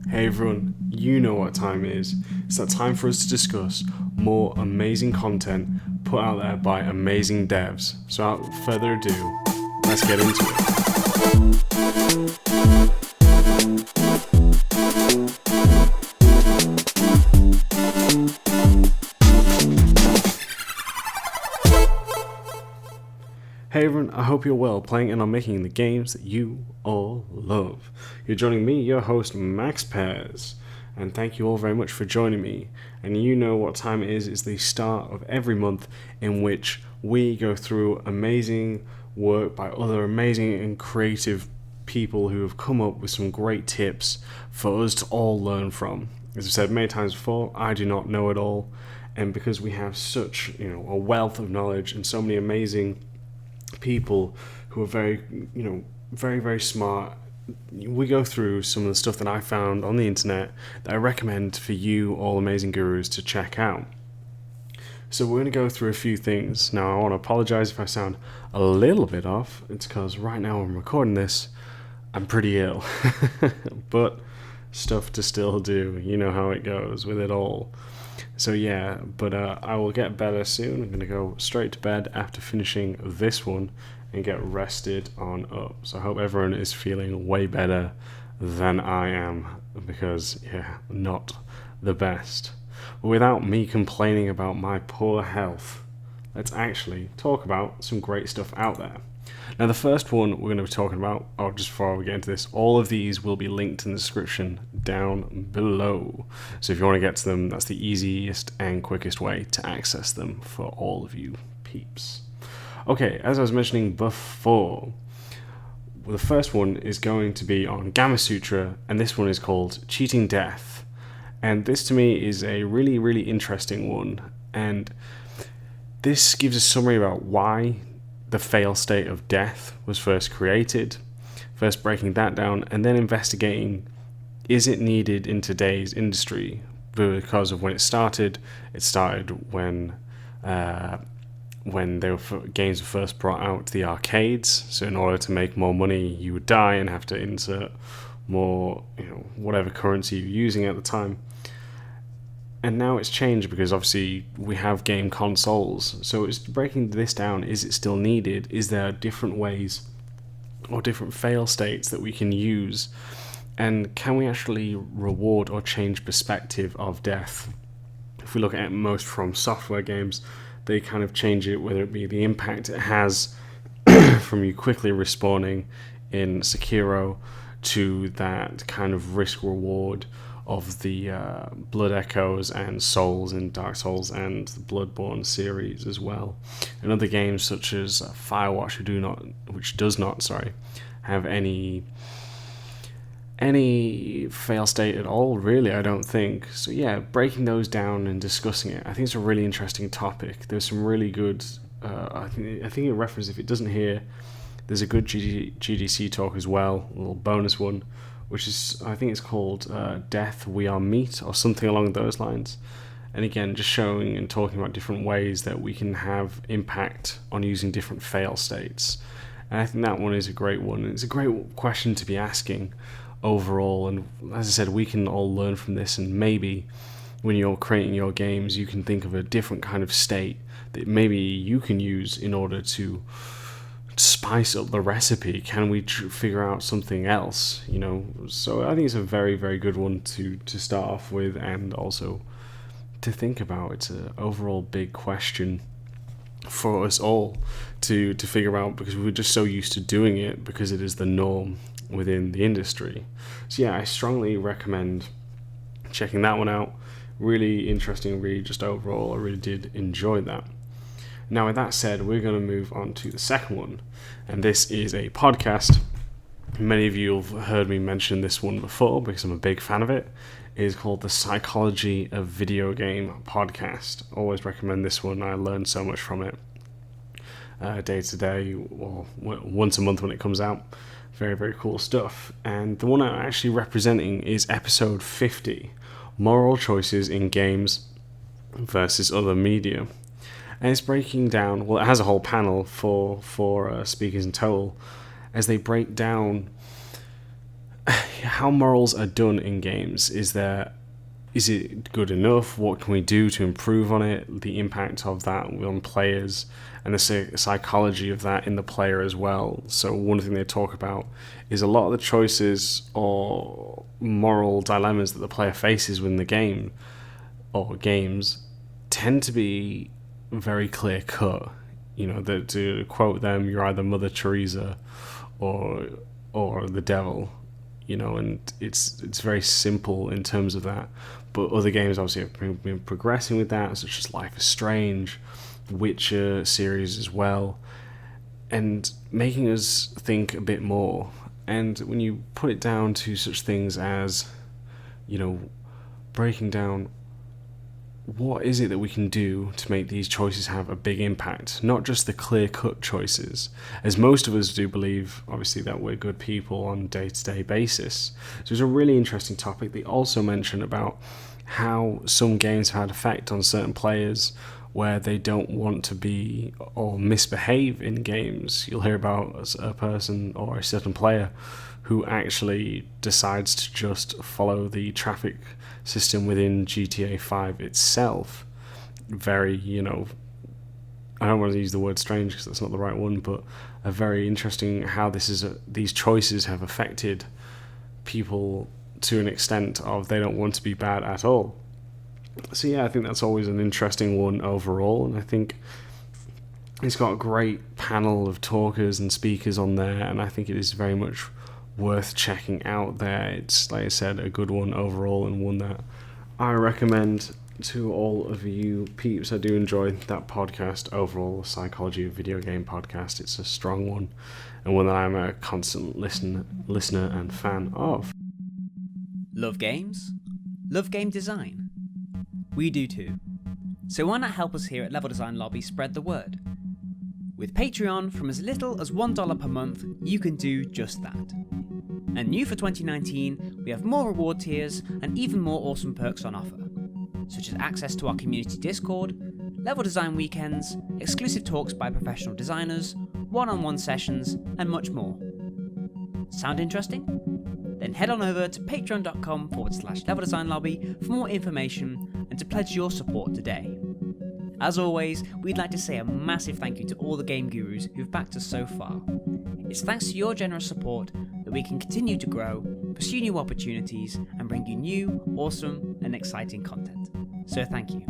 Hey everyone, you know what time it is. It's that time for us to discuss more amazing content put out there by amazing devs. So without further ado, let's get into it. Hey everyone, I hope you're well, playing and are making the games that you all love. You're joining me, your host, Max Pears, and thank you all very much for joining me. And you know what time it is. It's the start of every month in which we go through amazing work by other amazing and creative people who have come up with some great tips for us to all learn from. As I've said many times before, I do not know it all, and because we have such a wealth of knowledge and so many amazing people who are very very smart, we go through some of the stuff that I found on the internet that I recommend for you all amazing gurus to check out. So we're going to go through a few things. Now I want to apologize if I sound a little bit off. It's because right now I'm recording this, I'm pretty ill. But stuff to still do, you know how it goes with it all. So yeah, but I will get better soon. I'm going to go straight to bed after finishing this one and get rested on up. So I hope everyone is feeling way better than I am, because not the best. But without me complaining about my poor health, let's actually talk about some great stuff out there. Now the first one we're going to be talking about, just before we get into this, all of these will be linked in the description down below. So if you want to get to them, that's the easiest and quickest way to access them for all of you peeps. Okay, as I was mentioning before, the first one is going to be on Gamma Sutra, and this one is called Cheating Death. And this to me is a really, really interesting one. And this gives a summary about why the fail state of death was first created, first breaking that down, and then investigating, is it needed in today's industry? Because of when it started when games were first brought out to the arcades. So in order to make more money, you would die and have to insert more, whatever currency you're using at the time. And now it's changed because obviously we have game consoles. So it's breaking this down. Is it still needed? Is there different ways or different fail states that we can use? And can we actually reward or change perspective of death? If we look at most from software games, they kind of change it, whether it be the impact it has from you quickly respawning in Sekiro to that kind of risk reward of the Blood Echoes and Souls in Dark Souls and the Bloodborne series as well. And other games such as Firewatch, which does not have any fail state at all, really, I don't think. So yeah, breaking those down and discussing it, I think it's a really interesting topic. There's some really good, I think it references, if it doesn't here, there's a good GDC talk as well, a little bonus one, which is, I think it's called Death We Are Meat, or something along those lines. And again, just showing and talking about different ways that we can have impact on using different fail states. And I think that one is a great one. It's a great question to be asking overall. And as I said, we can all learn from this, and maybe when you're creating your games, you can think of a different kind of state that maybe you can use in order to spice up the recipe. Can we figure out something else? So I think it's a very, very good one to start off with, and also to think about. It's an overall big question for us all to figure out, because we're just so used to doing it because it is the norm within the industry. So yeah, I strongly recommend checking that one out. Really interesting read, just overall. I really did enjoy that. Now, with that said, we're going to move on to the second one, and this is a podcast. Many of you have heard me mention this one before because I'm a big fan of it. It is called the Psychology of Video Game podcast. Always recommend this one. I learned so much from it day to day, or once a month when it comes out. Very, very cool stuff. And the one I'm actually representing is episode 50, Moral Choices in Games versus Other Media. And it's breaking down, well, it has a whole panel for speakers in total, as they break down how morals are done in games. Is it good enough? What can we do to improve on it? The impact of that on players and the psychology of that in the player as well. So one thing they talk about is a lot of the choices or moral dilemmas that the player faces within the game or games tend to be very clear cut. That, to quote them, you're either Mother Teresa or the devil. And it's very simple in terms of that. But other games obviously have been progressing with that, such as Life is Strange, Witcher series as well, and making us think a bit more. And when you put it down to such things as, breaking down what is it that we can do to make these choices have a big impact, not just the clear-cut choices, as most of us do believe, obviously, that we're good people on a day-to-day basis. So it's a really interesting topic. They also mention about how some games have had effect on certain players where they don't want to be or misbehave in games. You'll hear about a person or a certain player who actually decides to just follow the traffic system within GTA 5 itself. Very, I don't want to use the word strange because that's not the right one, but a very interesting how these choices have affected people to an extent of they don't want to be bad at all. So yeah, I think that's always an interesting one overall, and I think it's got a great panel of talkers and speakers on there, and I think it is very much worth checking out there. It's, like I said, a good one overall, and one that I recommend to all of you peeps. I do enjoy that podcast overall, Psychology of Video Game podcast. It's a strong one, and one that I'm a constant listener and fan of. Love games? Love game design? We do too. So why not help us here at Level Design Lobby spread the word? With Patreon, from as little as $1 per month, you can do just that. And new for 2019, we have more reward tiers and even more awesome perks on offer, such as access to our community Discord, level design weekends, exclusive talks by professional designers, one-on-one sessions, and much more. Sound interesting? Then head on over to patreon.com/level design lobby for more information and to pledge your support today. As always, we'd like to say a massive thank you to all the game gurus who've backed us so far. It's thanks to your generous support that we can continue to grow, pursue new opportunities, and bring you new, awesome, and exciting content. So thank you.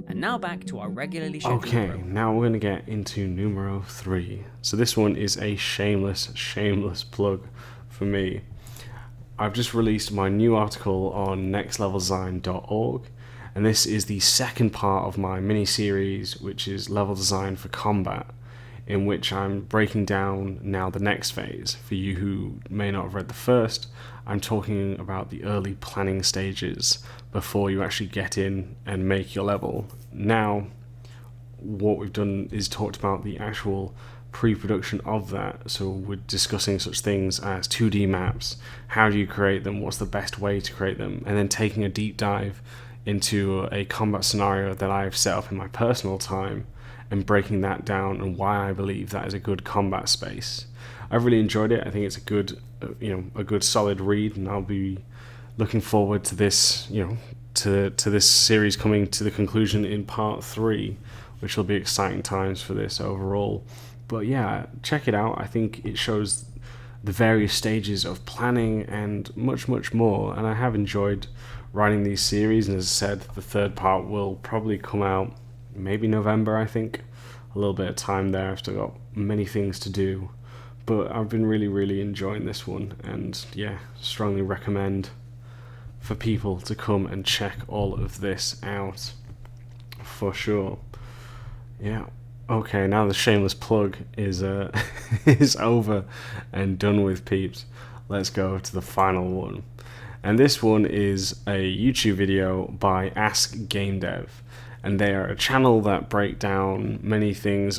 And now back to our regularly scheduled program. Now we're going to get into numero 3. So this one is a shameless plug for me. I've just released my new article on nextleveldesign.org, and this is the second part of my mini-series, which is Level Design for Combat, in which I'm breaking down now the next phase. For you who may not have read the first, I'm talking about the early planning stages before you actually get in and make your level. Now, what we've done is talked about the actual pre-production of that. So we're discussing such things as 2D maps, how do you create them, what's the best way to create them, and then taking a deep dive into a combat scenario that I've set up in my personal time and breaking that down and why I believe that is a good combat space. I've really enjoyed it. I think it's a good, a good solid read, and I'll be looking forward to this, to this series coming to the conclusion in part 3, which will be exciting times for this overall. But yeah, check it out. I think it shows the various stages of planning and much more, and I have enjoyed writing these series, and as I said, the third part will probably come out maybe November, I think. A little bit of time there, I've still got many things to do, but I've been really enjoying this one, and yeah, strongly recommend for people to come and check all of this out for sure. Yeah. Okay, now the shameless plug is is over and done with, peeps. Let's go to the final one. And this one is a YouTube video by Ask Game Dev. And they are a channel that break down many things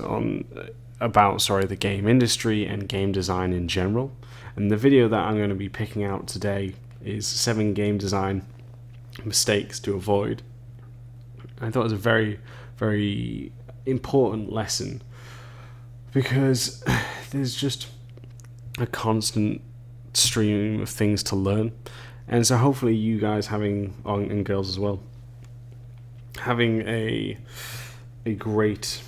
about the game industry and game design in general. And the video that I'm going to be picking out today is 7 game design mistakes to avoid. I thought it was a very important lesson, because there's just a constant stream of things to learn. And so hopefully you guys and girls as well, having a great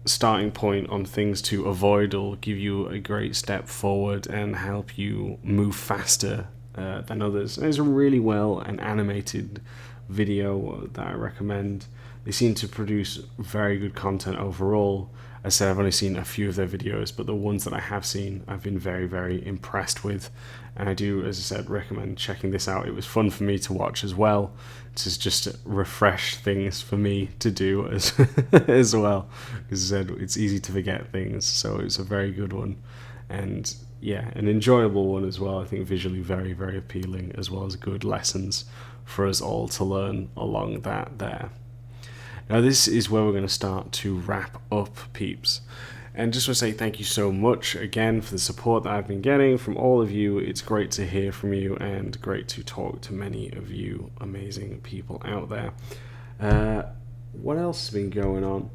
starting point on things to avoid will give you a great step forward and help you move faster than others. And it's a really well and animated video that I recommend. They seem to produce very good content overall. As I said, I've only seen a few of their videos, but the ones that I have seen I've been very, very impressed with, and I do, as I said, recommend checking this out. It was fun for me to watch as well, to just refresh things for me to do as as well, because I said it's easy to forget things, so it's a very good one, and yeah, an enjoyable one as well. I think visually very, very appealing, as well as good lessons for us all to learn along that there. Now this is where we're going to start to wrap up, peeps. And just want to say thank you so much again for the support that I've been getting from all of you. It's great to hear from you and great to talk to many of you amazing people out there. What else has been going on?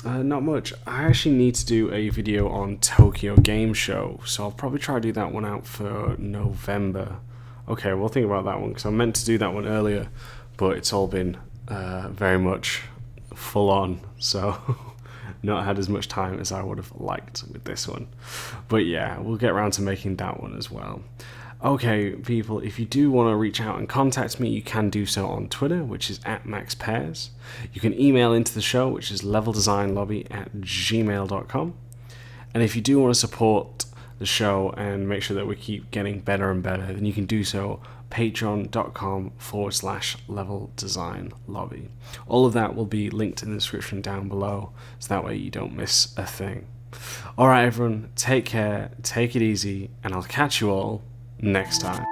Not much. I actually need to do a video on Tokyo Game Show, so I'll probably try to do that one out for November. Okay, we'll think about that one, because I meant to do that one earlier, but it's all been very much full on, so not had as much time as I would have liked with this one. But yeah, we'll get around to making that one as well. Okay, people, if you do want to reach out and contact me, you can do so on Twitter, which is @MaxPairs. You can email into the show, which is leveldesignlobby@gmail.com. And if you do want to support the show and make sure that we keep getting better and better, then you can do so patreon.com/leveldesignlobby. All of that will be linked in the description down below, so that way you don't miss a thing. Alright everyone, take care, take it easy, and I'll catch you all next time.